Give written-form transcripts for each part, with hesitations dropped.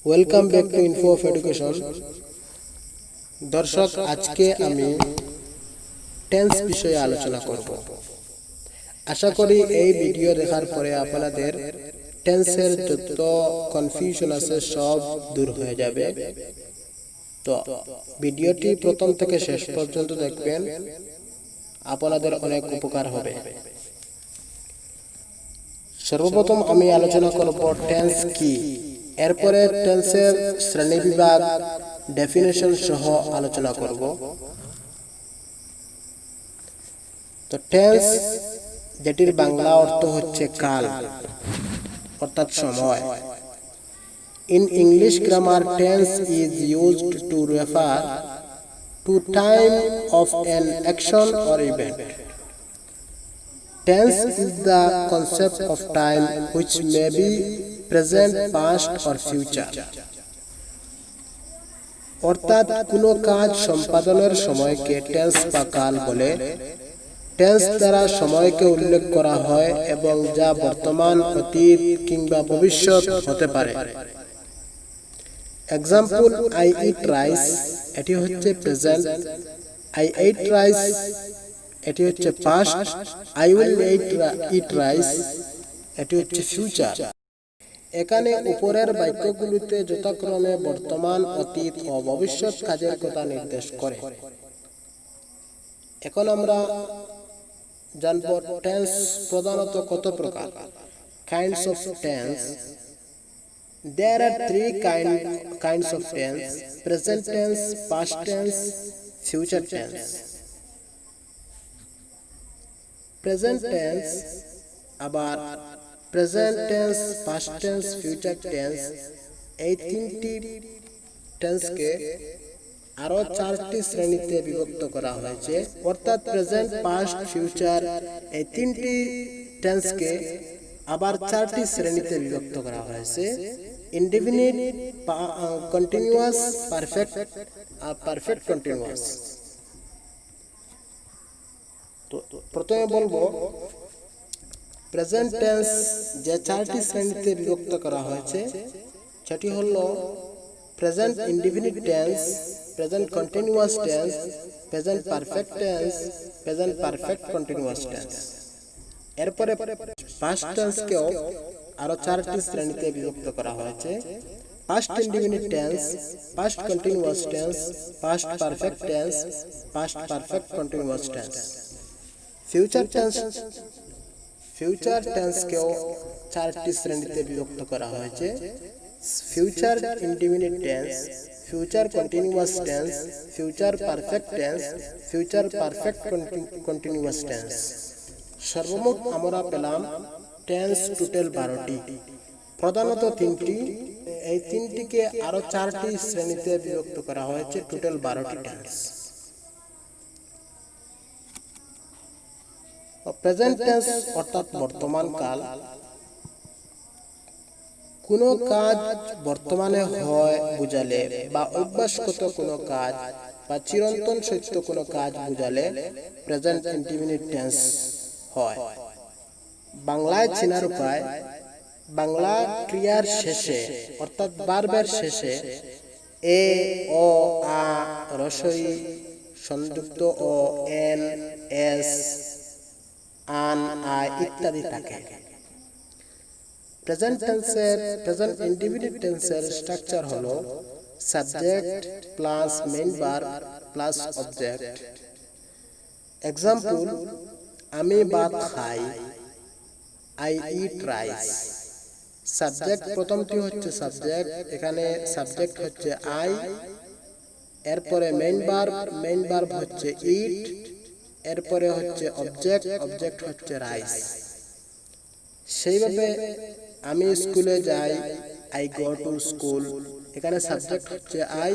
Welcome back to info of education. দর্শক, আজকে আমি টেন্স বিষয়ে আলোচনা করব। আশা করি এই ভিডিও দেখার পরে আপনাদের টেন্সের যত কনফিউশন আছে সব দূর হয়ে যাবে। তো ভিডিওটি প্রথম থেকে শেষ পর্যন্ত দেখবেন, আপনাদের অনেক উপকার হবে। সর্বপ্রথম আমি আলোচনা করব টেন্স কি, এরপরে টেন্সের শ্রেণীবিভাগ, ডেফিনেশন সহ আলোচনা করব। তো টেন্স, যেটির বাংলা অর্থ হচ্ছে কাল অর্থাৎ সময়। In English grammar, tense is used to refer to time of an action or event. Tense is the concept of time which may be present, past or future. অর্থাৎ কোনো কাজ সম্পাদনের সময়কে টেন্স বা কাল বলে। টেন্স দ্বারা সময়কে উল্লেখ করা হয় এবং যা বর্তমান, অতীত কিংবা ভবিষ্যৎ হতে পারে। এক্সাম্পল, আই ইট রাইস, এটি হচ্ছে প্রেজেন্ট। আই এইট রাইস, এটি হচ্ছে past. I will eat rice, এটি হচ্ছে ফিউচার। এখানে উপরের বাক্যগুলিতে যথাক্রমে বর্তমান, অতীত ও ভবিষ্যৎ কাজের কথা নির্দেশ করে। এখন আমরা জানব টেন্স প্রধানত কত প্রকার। Kinds of tense. There are three kinds of tense: present tense, past tense, future tense. Present tense, আবার present tense, past tense, future tense, এই তিনটি টেন্সকে আরো চারটি শ্রেণীতে বিভক্ত করা হয়েছে। অর্থাৎ প্রেজেন্ট, পাস্ট, ফিউচার এই তিনটি টেন্সকে আবার চারটি শ্রেণীতে বিভক্ত করা হয়েছে। ইনডিফিনিট, কন্টিনিউয়াস, পারফেক্ট আর পারফেক্ট কন্টিনিউয়াস। তো প্রথমে বলবো প্রেজেন্ট টেন্স যে চারটি শ্রেণীতে বিভক্ত করা হয়েছে সেটি হলো present indefinite tense, present continuous tense, present perfect tense, present perfect continuous tense. এরপরে পাস্ট টেন্সকেও আরো চারটি শ্রেণীতে বিভক্ত করা হয়েছে। Past indefinite tense, past continuous tense, past perfect tense, past perfect continuous tense. Future টেন্সকেও চারটি শ্রেণীতে বিভক্ত করা হয়েছে। Future indefinite tense, future continuous tense, future perfect tense, future perfect continuous tense. সর্বমোট আমরা পেলাম টেন্স টোটাল 12টি, প্রধানত তিনটি। এই তিনটিকে আরো চারটি শ্রেণীতে বিভক্ত করা হয়েছে, টোটাল 12টি টেন্স। প্রেজেন্ট টেন্স অর্থাৎ বর্তমান কাল। কোনো কাজ বর্তমানে হয় বুঝালে বা অভ্যাসগত কোনো কাজ বা চিরন্তন সত্য কোনো কাজ বুঝালে প্রেজেন্ট ইনডিফিনিট টেন্স হয়। বাংলায় চেনার উপায়: বাংলা ক্রিয়ার শেষে অর্থাৎ ভার্বের শেষে এ, ও, আ, রসই, সংযুক্ত ও, এন, এস, আন, আই ইত্যাদি থাকে। প্রেজেন্ট টেন্সের, প্রেজেন্ট ইনডিফিনিট টেন্সের স্ট্রাকচার হলো subject plus main verb plus object. Example, আমি ভাত খাই, আই ইট রাইস। সাবজেক্ট প্রথমটি হচ্ছে সাবজেক্ট, এখানে সাবজেক্ট হচ্ছে আই। এরপরে মেইন ভার্ব হচ্ছে ইট। এরপরে হচ্ছে অবজেক্ট, অবজেক্ট হচ্ছে রাইস। সেইভাবে আমি স্কুলে যাই, আই গো টু স্কুল। এখানে সাবজেক্ট হচ্ছে আই,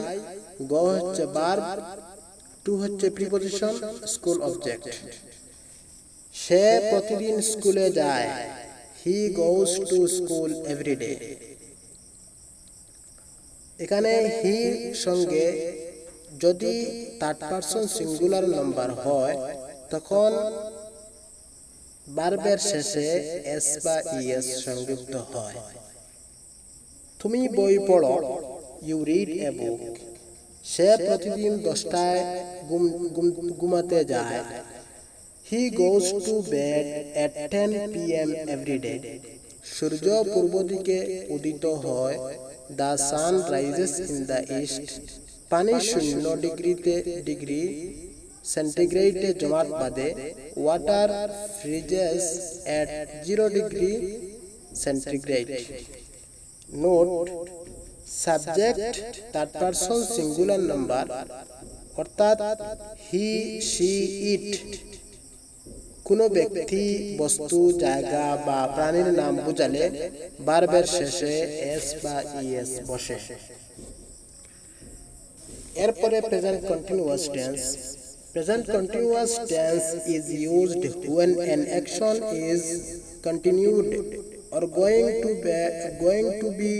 গো হচ্ছে ভার্ব, টু হচ্ছে প্রিপজিশন, স্কুল অবজেক্ট। সে প্রতিদিন স্কুলে যায়, he goes to school every day. এখানে হির সঙ্গে যদি থার্ড পারসন সিঙ্গুলার নাম্বার হয় তখন ভার্বের শেষে এস বা ইএস সংযুক্ত হয়। তুমি বই পড়ো, ইউ রিড এ বুক। সে প্রতিদিন 10টায় ঘুমাতে যায়। He goes to bed at 10 p.m. Every day. সূর্য পূর্ব দিকে উদিত হয়। The sun rises in the east. পানি 0 ডিগ্রি সেন্টিগ্রেডে জমাট বাঁধে। Water freezes at 0 degree centigrade. Note: subject third person singular number, অর্থাৎ হি, সি, ইট কোনো ব্যক্তি, বস্তু, জায়গা বা প্রাণীর নাম বোঝালে ভার্বের শেষে এস বা ইএস বসে। এরপরে present continuous tense. Present continuous tense is used when an action is continued or going to be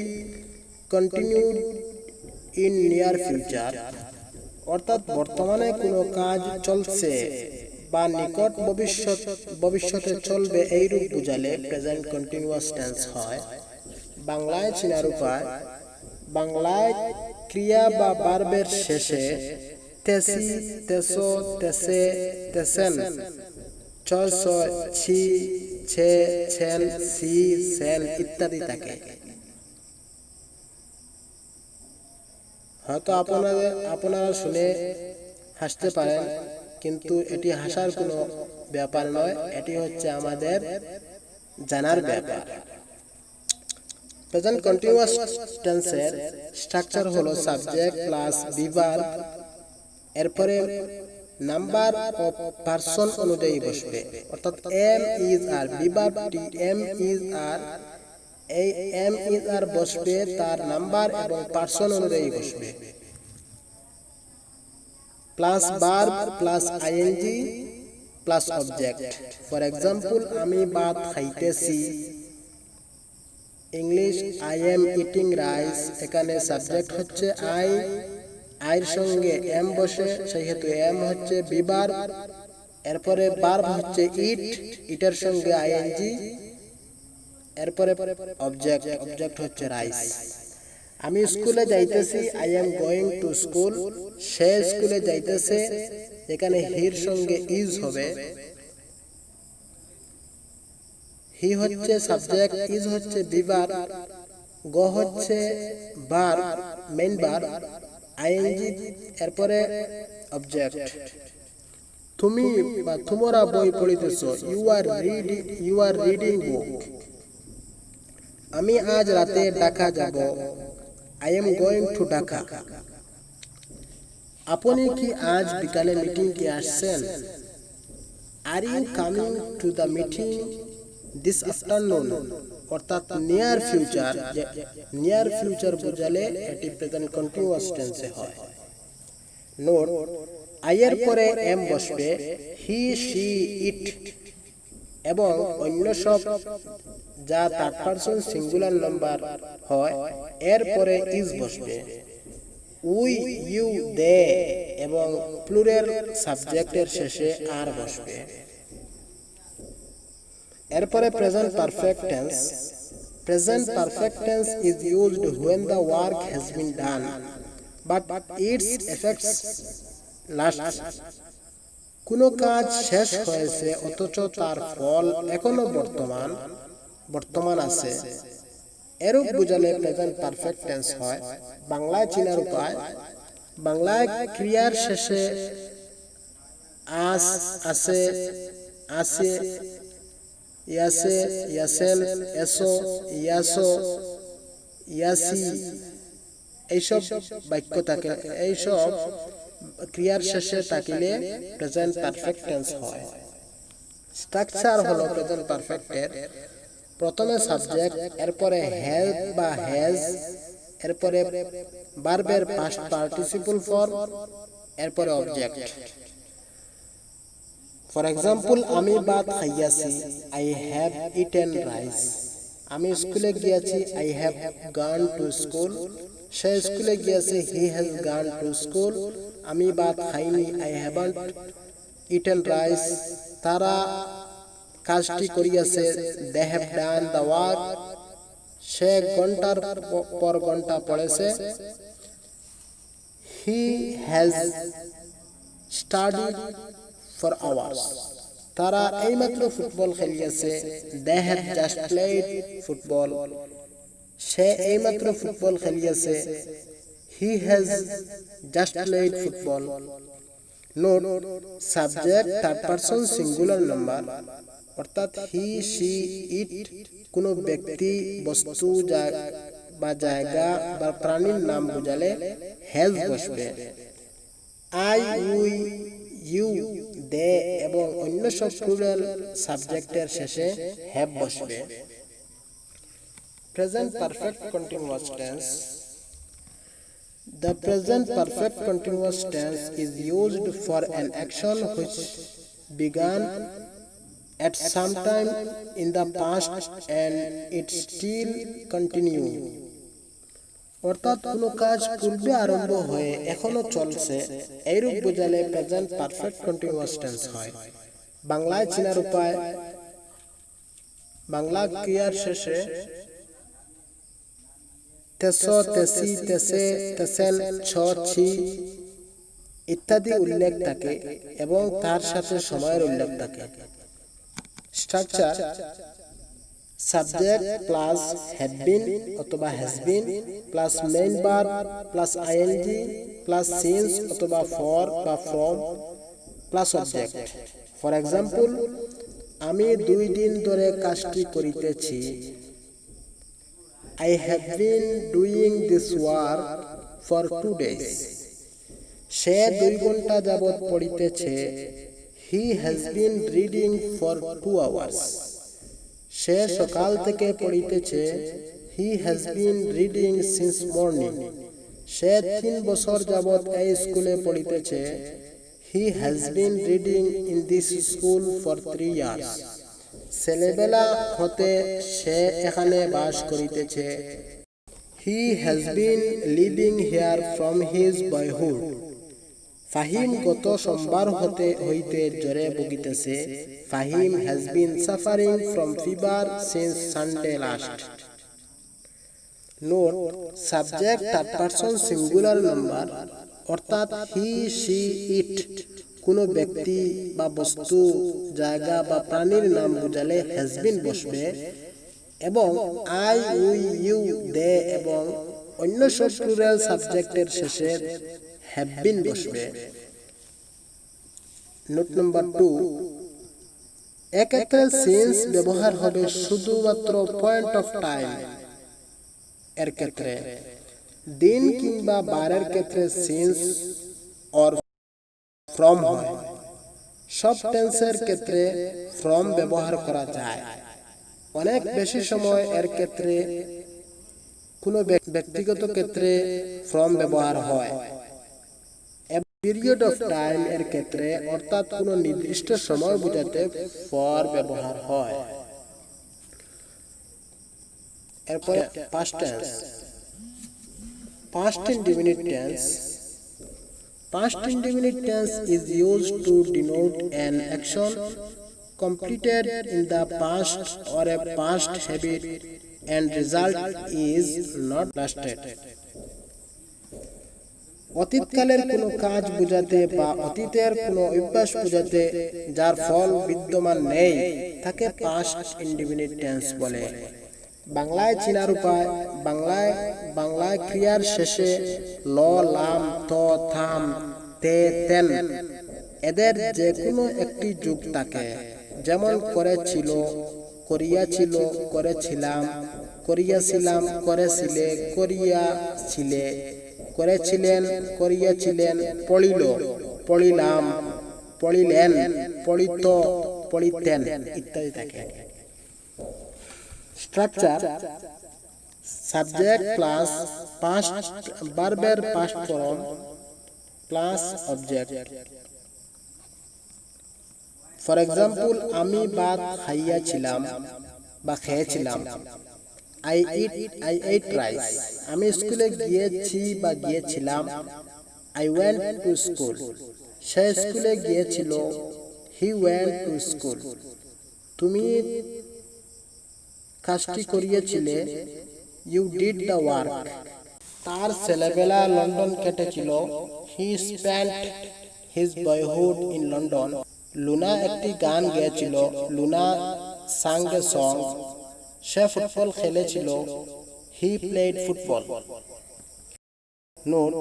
continued in near future. অর্থাৎ বর্তমানে কোনো কাজ চলছে বা নিকট ভবিষ্যতে চলবে এইরূপ বোঝালে প্রেজেন্ট কন্টিনিউয়াস টেন্স হয়। বাংলায় চেনার উপায়: বাংলায় ক্রিয়া বা ভার্বের শেষে তেসি, তেসো, তেসে, তেসেন, ছয়, ছি, ছে, ছেন, সি, সেন ইত্যাদি থাকে। হয়তো আপনারা শুনে হাসতে পারেন, কিন্তু এটি হাসার কোনো ব্যাপার নয়, এটি হচ্ছে আমাদের জানার ব্যাপার। প্রেজেন্ট কন্টিনিউয়াস টেন্সের স্ট্রাকচার হলো সাবজেক্ট প্লাস বি ভার্ব, এরপরে নাম্বার অফ পারসন অনুযায়ী বসবে, অর্থাৎ এম ইজ আর বি ভার্বটি এম ইজ আর, এই এম ইজ আর বসবে তার নাম্বার এবং পারসন অনুযায়ী বসবে। Plus verb plus ING plus object. For example, আমি ভাত খাইতেছি। English, I am eating rice. এখানে সাবজেক্ট হচ্ছে আই, আইয়ের সঙ্গে এম বসে, সেহেতু এম হচ্ছে বি ভার্ব। এরপরে ভার্ব হচ্ছে ইট, ইটের সঙ্গে আইএনজি। এরপরে অবজেক্ট হচ্ছে রাইস। আমি স্কুলে যাইতেছি, I am going to school. সে স্কুলে যাইতেছে, এখানে হির সঙ্গে ইজ হবে। হি হচ্ছে সাবজেক্ট, ইজ হচ্ছে বি ভার্ব, গো হচ্ছে ভার্ব, মেইন ভার্ব, আইএনজি, এরপরে অবজেক্ট। তুমি বা তোমরা বই পড়িতেছো, ইউ আর রিডিং বুক। আমি আজ রাতে ঢাকা যাব, I am going to Dhaka. আপনি কি আজ বিকালে মিটিংকে আসছেন? Are you coming to the meeting this afternoon. অর্থাৎ নিয়ার ফিউচার বোঝালে এটি প্রেজেন্ট কন্টিনিউয়াস টেন্সে হয়। নোট: আই এর পরে এম বসবে, হি, সি, ইট এবং অন্য সব যা থার্ড পারসন সিঙ্গুলার নাম্বার হয় এর পরে ইজ বসবে। উই, ইউ, দে এবং প্লুরাল সাবজেক্টের শেষে আর বসবে। এরপরে present perfect tense. Present perfect tense is used when the work has been done but its effects last. কোনো কাজ শেষ হয়েছে অথচ তার ফল এখনো বর্তমান আছে, এরূপ বোঝালে প্রেজেন্ট পারফেক্ট টেন্স হয়। বাংলায় চেনার উপায়: বাংলায় ক্রিয়ার শেষে আস, আছে, আসে, ইয়াসে, ইয়াসেন, এসো, ইয়াসো, ইয়াসি এইসব বাক্য থাকে, এইসব ক্রিয়ার শেষে থাকিলে প্রেজেন্ট পারফেক্ট টেন্স হয়। স্ট্রাকচার হলো প্রেজেন্ট পারফেক্টের: প্রথমে সাবজেক্ট, এরপরে হ্যাভ বা হ্যাজ, এরপরে ভার্বের পাস্ট পার্টিসিপল ফর্ম, এরপরে অবজেক্ট। ফর এক্সাম্পল, আমি ভাত খাইয়াছি, আই হ্যাভ ইটেন রাইস। আমি স্কুলে গিয়েছি, I have gone to school. সে স্কুলে গিয়েছে, he has gone to school. আমি ভাত খাইনি, আই হ্যাভন্ট ইটেন রাইস। তারা কাজটি করিয়াছে, they have done the work. সে ঘন্টার পর ঘন্টা পড়েছে, he has studied for hours. তারা এইমাত্র ফুটবল খেলিয়াছে। they have just played football. সে এইমাত্র ফুটবল খেলিয়াছে। he has just played football. Note, subject third person singular number, অর্থাৎ হি সি ইট কোনো ব্যক্তি, বস্তু বা জায়গা বা প্রাণীর নাম বোঝালে হ্যাজ বসবে। আই, উই, ইউ, দে এবং অন্য সব প্লুরাল সাবজেক্টের শেষে হ্যাভ বসবে। Present perfect continuous tense. The present perfect continuous tense is used for an action which began at some time in the past and it still continues. অর্থাৎ কোনো কাজ পূর্বে আরম্ভ হয়ে এখনো চলছে, এইরূপ বোঝালে প্রেজেন্ট পারফেক্ট কন্টিনিউয়াস টেন্স হয়। বাংলায় চেনার উপায়: বাংলা ক্রিয়ার শেষে তেসো, তেসি, তেসে, তেসেল, ছ, ছি ইত্যাদি উল্লেখ থাকে এবং তার সাথে সময়ের উল্লেখ থাকে। Structure: subject plus had been অথবা has been plus main verb plus ING plus since অথবা ফর বা from plus object. For example, আমি 2 দিন ধরে কাজটি করিতেছি। I have been doing this work for 2 days. সে 2 ঘন্টা যাবৎ পড়িতেছে। He has been reading for 2 hours. সে সকাল থেকে পড়িতেছে। He has been reading since morning. সে 3 বছর যাবৎ এই স্কুলে পড়িতেছে। He has been reading in this school for 3 years. ছেলেবেলা হতে সে এখানে বাস করিতেছে। He has been living here from his boyhood. Fahim গত সোমবার হইতে জ্বরে ভুগিতেছে। Fahim has been suffering from fever since Sunday last. Note, subject third person singular number, অর্থাৎ হি সি ইট কোনো ব্যক্তি বা বস্তু, জায়গা বা প্রাণীর নাম বোঝালে হ্যাজ বিন বসবে এবং আই, উই, ইউ, দে এবং অন্য সব প্লুরাল সাবজেক্টের শেষে হ্যাভ বিন বসবে। নোট নাম্বার 2, এক্ষেত্রে সিন্স ব্যবহার হবে শুধুমাত্র পয়েন্ট অফ টাইম এর ক্ষেত্রে। দিন কিংবা বারের ক্ষেত্রে সিন্স অর ফ্রম হয়। সব টেন্সের ক্ষেত্রে ফ্রম ব্যবহার করা যায়। অনেক বেশি সময় এর ক্ষেত্রে কোনো ব্যক্তিগত ক্ষেত্রে ফ্রম ব্যবহার হয়। পিরিয়ড অফ টাইম এর ক্ষেত্রে অর্থাৎ কোনো নির্দিষ্ট সময় বোঝাতে ফর ব্যবহার হয়। এরপরে past tense. Past indefinite tense. Past indefinite tense is used to denote an action completed in the past or a past habit and result is not lasted. অতীতকালের কোনো কাজ বোঝাতে বা অতীতের কোনো অভ্যাস বোঝাতে যার ফল বিদ্যমান নেই তাকে পাস্ট ইনডেফিনিট টেন্স বলে। বাংলায় চেনার উপায়: বাংলায় ক্রিয়ার শেষে ল, লাম, ত, থাম, তে, তেন এদের যে কোনো একটি যোগ থাকে। যেমন করেছিল, করিয়াছিল, করেছিলাম, করিয়াছিলাম, করেছিলে, করিয়াছিলে, করেছিলেন, করিয়াছিলেন, পড়িল, পড়িলাম, পড়িলেন, পড়িত, পড়িতেন ইত্যাদি থাকে। স্ট্রাকচার: সাবজেক্ট প্লাস পাস্ট ভার্বের past form plus object. For example, আমি ভাত খাইয়াছিলাম বা খেয়েছিলাম। I ate rice. আমি স্কুলে গিয়েছি বা গিয়েছিলাম। I went to school. সে স্কুলে গিয়েছিল। He went to school. তুমি কাজটি করিয়েছিলে। You did the work. তার ছেলেবেলা লন্ডন কেটেছিল। He spent his boyhood in London. Luna একটি গান গেয়েছিল। Luna sang a song. সে ফুটবল খেলেছিল। He played football. Note: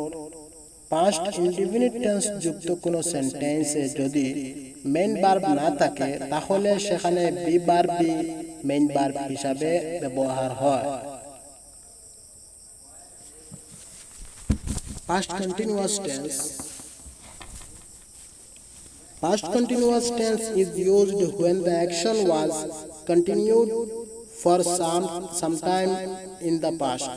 past indefinite tense যুক্ত কোনো সেন্টেন্সে যদি মেইন ভার্ব না থাকে তাহলে সেখানে বি ভার্বই মেইন ভার্ব হিসাবে ব্যবহার হয়। Past continuous tense. Past continuous tense is used when the action was continued for some time in the past.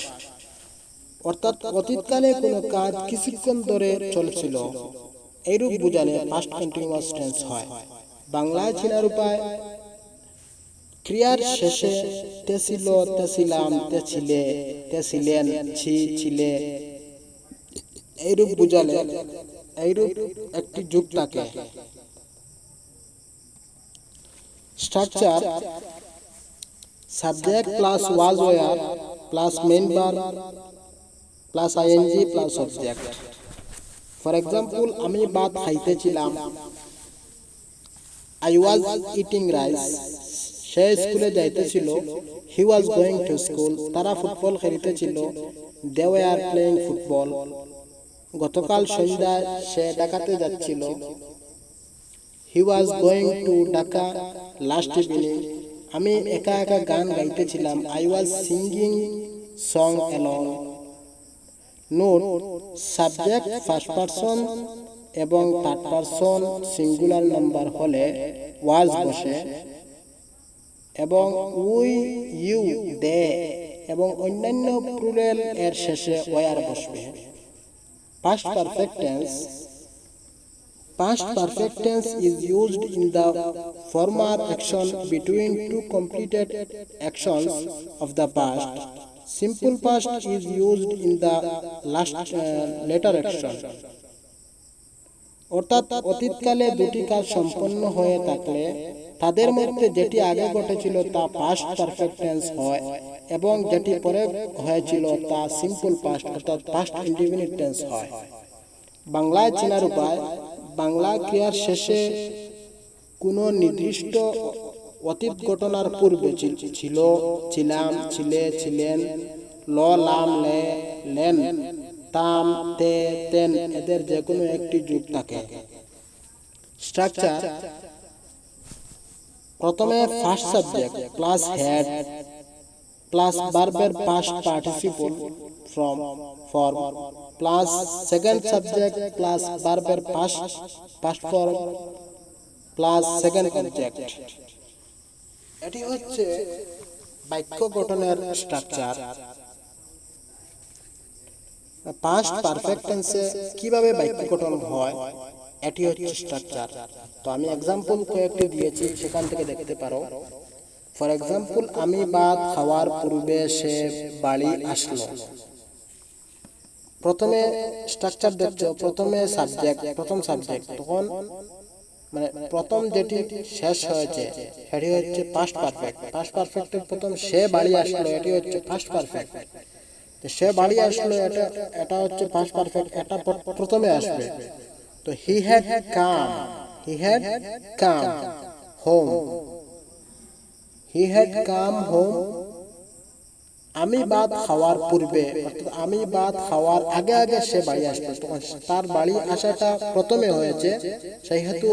অর্থাৎ অতীতকালে কোনো কাজ কিছুক্ষণ ধরে চলছিল, এইরূপ বোঝালে পাস্ট কন্টিনিউয়াস টেন্স হয়। বাংলায় চেনার উপায়: ক্রিয়ার শেষে তে ছিল, তে ছিলাম, তে ছিলে, তে ছিলেন, ছি, ছিলে এইরূপ বুঝালে এইরূপ একটি যুগ থাকে। Structure: subject plus was were plus main verb plus ING plus object. For example, আমি ভাত খাইতেছিলাম। I was eating rice. সে স্কুলে যাইতেছিল। He was going to school. তারা ফুটবল খেলিতেছিল। They were playing football. গতকাল সন্ধ্যায় সে ঢাকাতে যাচ্ছিল। He was going to Dhaka last evening. আমি একা একা গান গাইতেছিলাম। I was singing song along. Note: subject first person এবং থার্ড পারসন সিঙ্গুলার নাম্বার হলে ওয়াজ বসে এবং উই, ইউ, দে এবং অন্যান্য প্লুরাল এর শেষে ওয়্যার বসবে। Past perfect tense. Past perfect tense is used in the former action between two completed actions of the past. Simple past is used in the later action. অর্থাৎ অতীতকালে দুটি কাজ সম্পন্ন হয়ে থাকলে তাদের মধ্যে যেটি আগে ঘটেছিল তা পাস্ট পারফেক্ট টেন্স হয় এবং যেটি পরে হয়েছিল তা সিম্পল পাস্ট অর্থাৎ পাস্ট ইনডিফিনিট টেন্স হয়। বাংলায় চেনার উপায়: বাংলা ক্রিয়ার শেষে কোনো নির্দিষ্ট অতীত ঘটনার পূর্বে ছিল, ছিলাম, ছিলে, ছিলেন, ল, লাম, লে, লেন, তাম, তে, তেন এদের যে কোনো একটি যুগ থাকে। স্ট্রাকচার: প্রথমে first subject plus had plus ভার্বের past participle from form plus second subject plus ভার্বের past form plus second object. এটি হচ্ছে বাক্য গঠনের স্ট্রাকচার। পাস্ট পারফেক্ট টেন্সে কিভাবে বাক্য গঠন হয় এটি হচ্ছে স্ট্রাকচার। তো আমি এক্সাম্পল কয়েকটি দিয়েছি, সেখান থেকে দেখতে পারো। ফর এক্সাম্পল, আমি ভাত খাওয়ার পূর্বে সে বাড়ি আসলো। প্রথমে স্ট্রাকচার দেখছো, প্রথমে সাবজেক্ট, প্রথম সাবজেক্ট, তখন মানে প্রথম যেটি শেষ হয়েছে সেটি হচ্ছে পাস্ট পারফেক্ট। পাস্ট পারফেক্টের প্রথম সে বাড়ি আসলো, এটি হচ্ছে পাস্ট পারফেক্ট। সে বাড়ি আসলো, এটা হচ্ছে পাস্ট পারফেক্ট, এটা প্রথমে আসবে। তো he had come, he had come home, he had come home. আমি ভাত খাওয়ার পূর্বে অর্থাৎ আমি ভাত খাওয়ার আগে আগে সে বাড়ি আসলো, তখন তার বাড়ি আসাটা প্রথমে হয়েছে, সেহেতু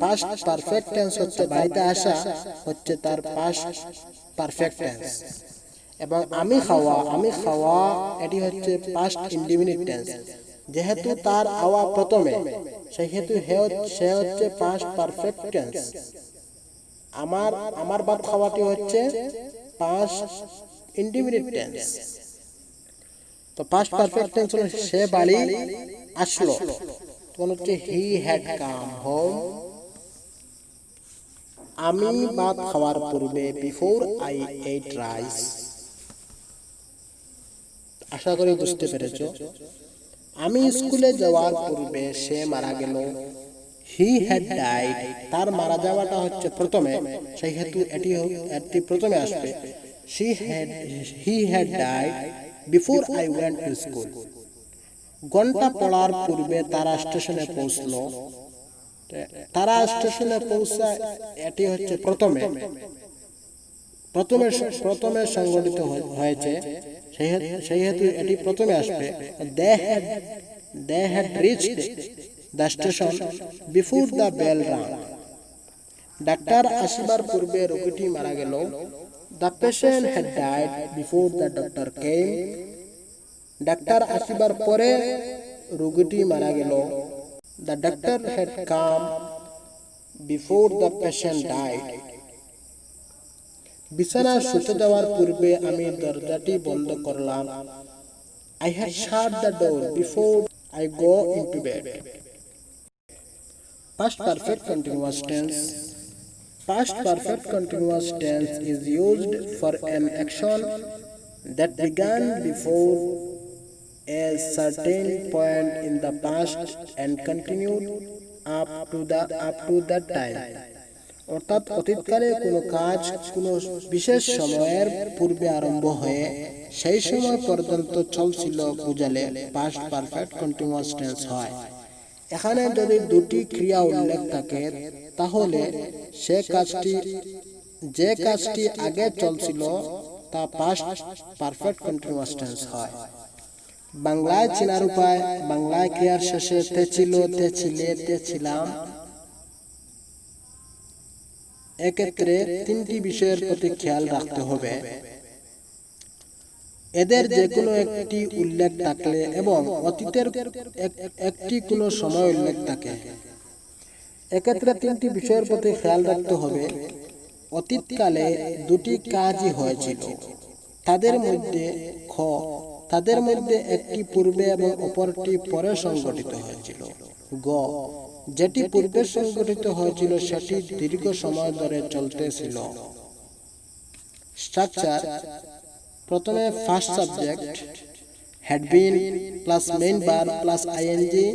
পাস্ট পারফেক্ট টেন্স হচ্ছে বাড়িতে আসা হচ্ছে তার পাস্ট পারফেক্ট টেন্স। এবং আমি খাওয়া এটি হচ্ছে পাস্ট ইনডিফিনিট টেন্স। যেহেতু তার আওয়া প্রথমে, সেহেতু সে হচ্ছে পাস্ট পারফেক্ট টেন্স। আমার ভাত খাওয়াটি হচ্ছে পাস্ট ইনডিফিনিট টেন্স। তো পাস্ট পারফেক্ট টেন্স হলো সে বাড়ি আসলো, তখন হচ্ছে হি হ্যাড কাম হোম। আমি ভাত খাওয়ার পূর্বে, বিফোর আই এট রাইস। আশা করি বুঝতে পেরেছো। আমি স্কুলে যাওয়ার পূর্বে সে মারা গেল। হি হ্যাড ডাইড, তার মারা যাওয়াটা হচ্ছে প্রথমে, সেহেতু এটি প্রথমে আসবে। He had died before I went to school. ঘন্টা পড়ার পূর্বে তারা স্টেশনে পৌঁছলো। তারা স্টেশনে পৌঁছায় এটি হচ্ছে প্রথমে সংগঠিত হয়েছে, সেই হেতু এটি প্রথমে আসবে। they had reached the station before the bell rang. Doctor আসিবার পূর্বে রোগীটি মারা গেল। the patient had died before the doctor came. Doctor আসিবার পরে রোগীটি মারা গেল। the doctor had come before the patient died. বিছানায় শুতে যাওয়ার পূর্বে আমি দরজাটি বন্ধ করলাম। I had shut the door before I go into bed. Past perfect continuous tense. Past perfect continuous tense is used for an action that began before a certain point in the past and continued up to that time. অর্থাৎ অতীতকালে কোনো কাজ কোনো বিশেষ সময়ের পূর্বে আরম্ভ হয়ে সেই সময় পর্যন্ত চলছিল বুঝালে পাস্ট পারফেক্ট কন্টিনিউয়াস টেন্স হয়। এখানে যদি দুটি ক্রিয়া উল্লেখ থাকে তাহলে যে কাজটি আগে চলছিল তা পাস্ট পারফেক্ট কন্টিনিউয়াস টেন্স হয়। বাংলায় চেনার উপায়, বাংলায় ক্রিয়ার শেষে তে ছিল, তে ছিলে, তে ছিলাম, এক্ষেত্রে তিনটি বিষয়ের প্রতি খেয়াল রাখতে হবে। এদের যে কোনো একটি উল্লেখ থাকলে এবং অতীতের একটি কোনো সময় উল্লেখ থাকে, এক্ষেত্রে তিনটি বিষয়ের প্রতি খেয়াল রাখতে হবে। অতীতকালে দুটি কাজই হয়েছিল, তাদের মধ্যে একটি পূর্বে এবং অপরটি পরে সংঘটিত হয়েছিল। গ, যেটি পূর্বে সংঘটিত হয়েছিল সেটি দীর্ঘ সময় ধরে চলতেছিল। স্ট্রাকচার, প্রথমে first subject had been plus main verb plus ING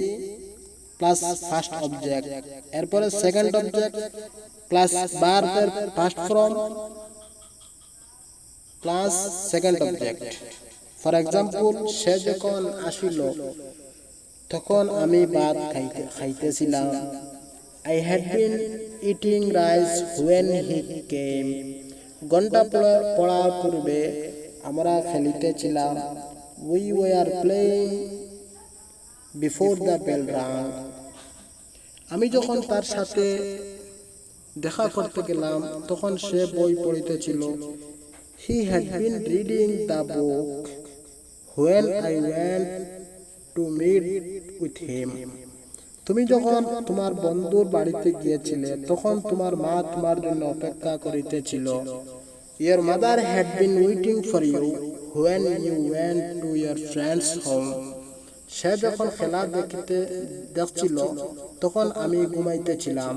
plus first object, এরপরে সেকেন্ড অবজেক্ট প্লাস ভার্বের first form plus second object. For example, সে যখন আসিল তখন আমি ভাত খাইতেছিলাম। I had been eating rice when he came. ঘন্টা পড়ার পূর্বে আমরা খেলিতেছিলাম। We were playing before the bell rang. আমি যখন তার সাথে দেখা করতে গেলাম তখন সে বই পড়িতেছিল। He had been reading the book when I went to meet with him. তুমি যখন তোমার বন্ধুর বাড়িতে গিয়েছিলে তখন তোমার মা তোমার জন্য অপেক্ষা করিতেছিল। Your mother had been waiting for you when you went to your friend's home. সে যখন খেলা দেখছিল তখন আমি ঘুমাইতেছিলাম।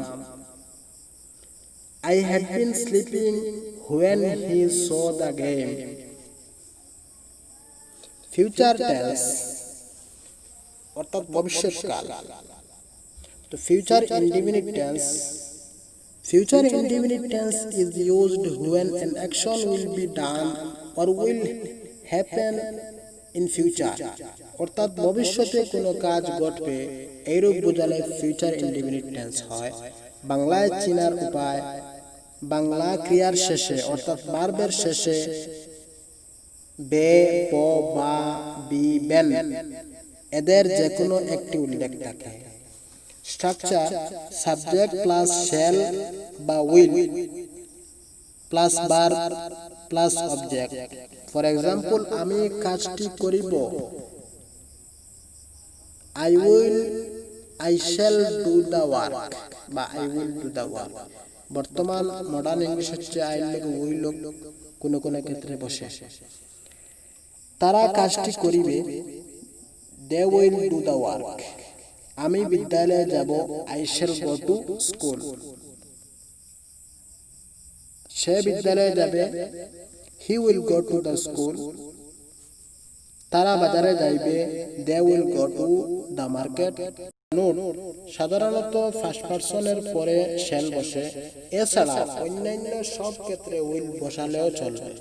I had been sleeping when he saw the game. Future tense অর্থাৎ ভবিষ্যৎকাল। তো future indefinite tense is used when an action will be done or will happen in future. অর্থাৎ ভবিষ্যতে কোনো কাজ ঘটবে এইরূপ বোঝালে ফিউচার ইনডিফিনিট টেন্স হয়। বাংলায় চেনার উপায়, বাংলা ক্রিয়ার শেষে অর্থাৎ ভার্বের শেষে বে, ব, বা, বি, বেন এদের যে কোনো একটি উল্লেখ থাকে। স্ট্রাকচার, সাবজেক্ট প্লাস শ্যাল বা will plus verb plus object. For example, আমি কাজটি করিব। I shall do the work বা I will do the work। বর্তমান মডার্ন ইংলিশ হচ্ছে আই লোক উইল লোক কোনো কোনো ক্ষেত্রে বসে। তারা কাজটি করিবে, they will do the work। আমি বিদ্যালয়ে যাব, I shall go to school। সে বিদ্যালয়ে যাবে, he will go to the school। তারা বাজারে যাইবে, they will go to the market। Note, সাধারণত ফার্স্ট পারসনের পরে শ্যাল বসে, এছাড়া অন্যান্য সব ক্ষেত্রে উইল বসালেও চলবে।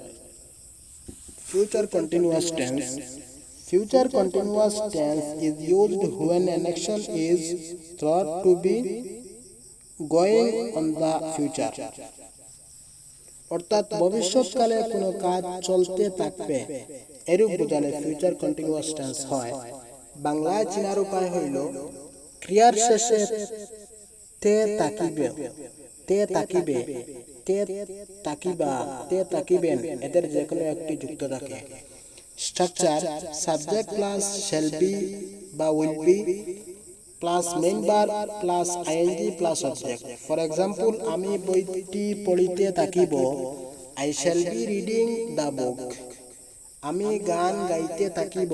Future continuous tense. Future continuous tense is used when an action is thought to be going on the future. অর্থাৎ ভবিষ্যৎকালে কোনো কাজ চলতে থাকবে এরূপ বোঝালে ফিউচার কন্টিনিউয়াস টেন্স হয়। বাংলায় চেনার উপায় হইল ক্রিয়ার শেষে তে তাকিবে, তে তাকিবে, তে তাকিবা, তে তাকিবেন এদের যে কোনো একটি যুক্ত থাকে। Structure subject plus shall be বা will be plus main verb plus ING plus object. For example, আমি বইটি পড়িতে থাকিব, I shall be reading the book. আমি গান গাইতে থাকিব,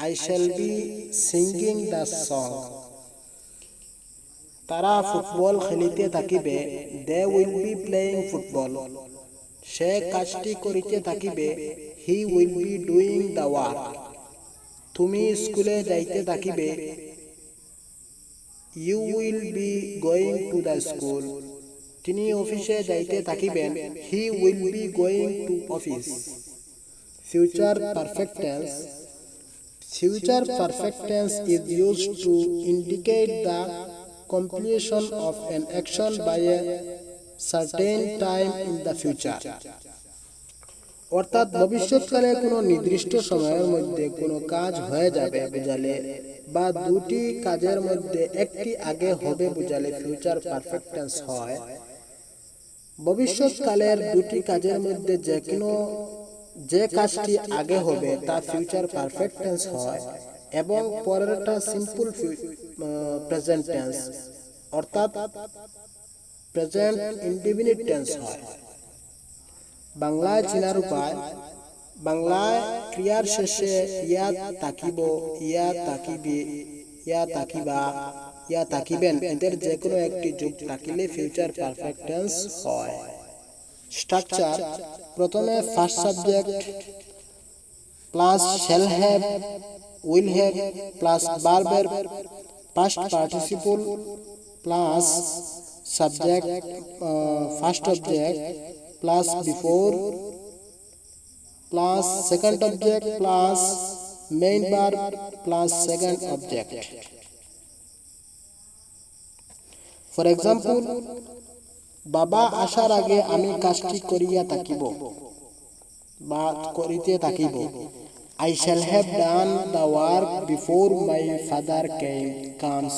I shall be singing the song. তারা ফুটবল খেলিতে থাকিবে, they will be playing football. সে কাজটি করিতে থাকিবে, he will be doing the work. তুমি স্কুলে যাইতে থাকিবে, you will be going to the school. তিনি অফিসে যাইতে থাকিবেন, he will be going to office. Future perfect tense. Future perfect tense is used to indicate the completion of an action by a certain time in the future. অর্থাৎ ভবিষ্যৎকালে কোনো নির্দিষ্ট সময়ের মধ্যে কোনো কাজ হয়ে যাবে বোঝালে বা দুটি কাজের মধ্যে একটি আগে হবে বোঝালে ফিউচার পারফেক্ট টেন্স হয়। ভবিষ্যৎকালের দুটি কাজের মধ্যে যে কাজটি আগে হবে তা ফিউচার পারফেক্ট টেন্স হয় এবং পরেরটা সিম্পল প্রেজেন্ট টেন্স অর্থাৎ প্রেজেন্ট ইনডিফিনিট টেন্স হয়। বাংলায় চেনার উপায়। বাংলায় ক্রিয়ার শেষে ইয়া তাকিব, ইয়া তাকিবে, ইয়া তাকিবা, ইয়া তাকিবেন এদের যে কোনো একটি যোগ থাকিলে ফিউচার পারফেক্ট টেন্স হয়। স্ট্রাকচার প্রথমে first subject plus shall have will have plus ভার্বের past participle plus subject first object plus before plus second object plus main verb plus second object. For example, বাবা আসার আগে আমি কাজটি করিয়া থাকিব বা করিতে থাকিব, I shall have done the work before my father comes.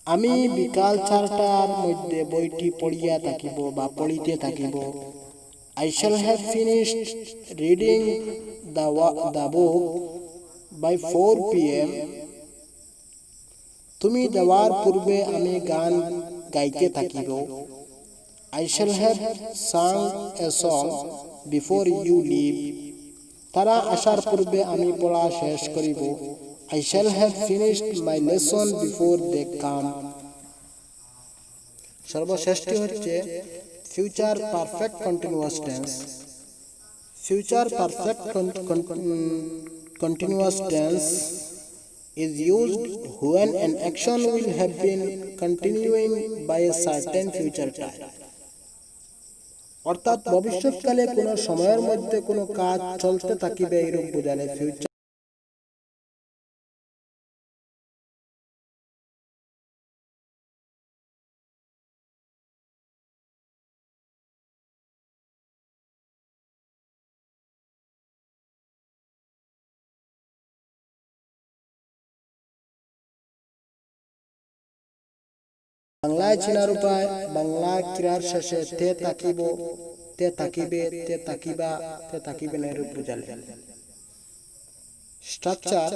আমি বিকাল 4টার মধ্যে বইটি পড়িয়া থাকিব বা পড়িতে থাকিব, I shall have finished reading the book by 4 PM। তুমি যাওয়ার পূর্বে আমি গান গাইতে থাকিব, I shall have sang a song before you leave. তারা আসার পূর্বে আমি পড়া শেষ করিব, I shall have finished my lesson before they come. সর্বশেষটি হচ্ছে future perfect continuous tense. Future perfect continuous tense is used when an action will have been continuing by a certain future time. অর্থাৎ ভবিষ্যৎকালে কোনো সময়ের মধ্যে কোনো কাজ চলতে থাকিবে এরূপ বোঝালে ফিউচার। বাংলায় চেনার উপায়। বাংলা ক্রিয়ার শেষে তে তাকিব, তে তাকিবে, তে তাকিবা, তে তাকিবেন এরূপ বোঝালে। স্ট্রাকচার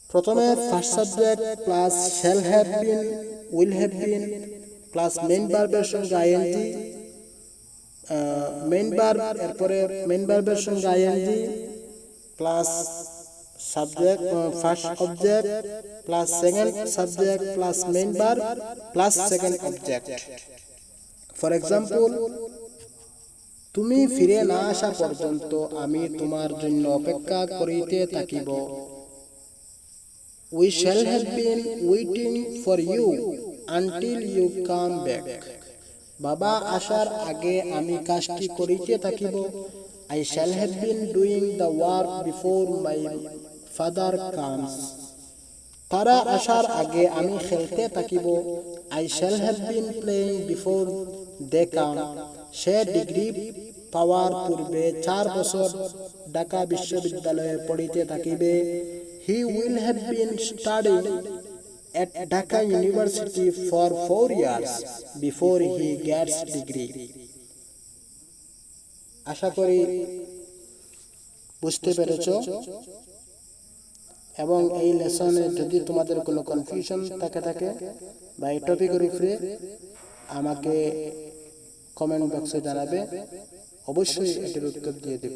প্রথমে first subject plus shall have been will have been plus main ভার্বের সঙ্গে আইএনজি, মেইন ভার্ব এরপরে মেইন ভার্বের সঙ্গে ING plus subject first object plus second subject plus main verb plus second object. For example, তুমি ফিরে না আসা পর্যন্ত আমি তোমার জন্য অপেক্ষা করিতে থাকিব, we shall have been waiting for you until you come back. বাবা আসার আগে আমি কাজটি করিতে থাকিব। I shall have been doing the work before my father comes. তারা আসার আগে আমি খেলতে থাকিব। I shall have been playing before they come. সে ডিগ্রি পাওয়ার পূর্বে 4 বছর ঢাকা বিশ্ববিদ্যালয়ে পড়িতে থাকিবে। He will have been studying at Dhaka University for 4 years before he gets degree. আশা করি বুঝতে পেরেছো। এবং এই লেসনে যদি তোমাদের কোনো কনফিউশন থাকে বা এই টপিকের উপরে আমাকে কমেন্ট বক্সে জানাবে, অবশ্যই এটির উত্তর দিয়ে দেব।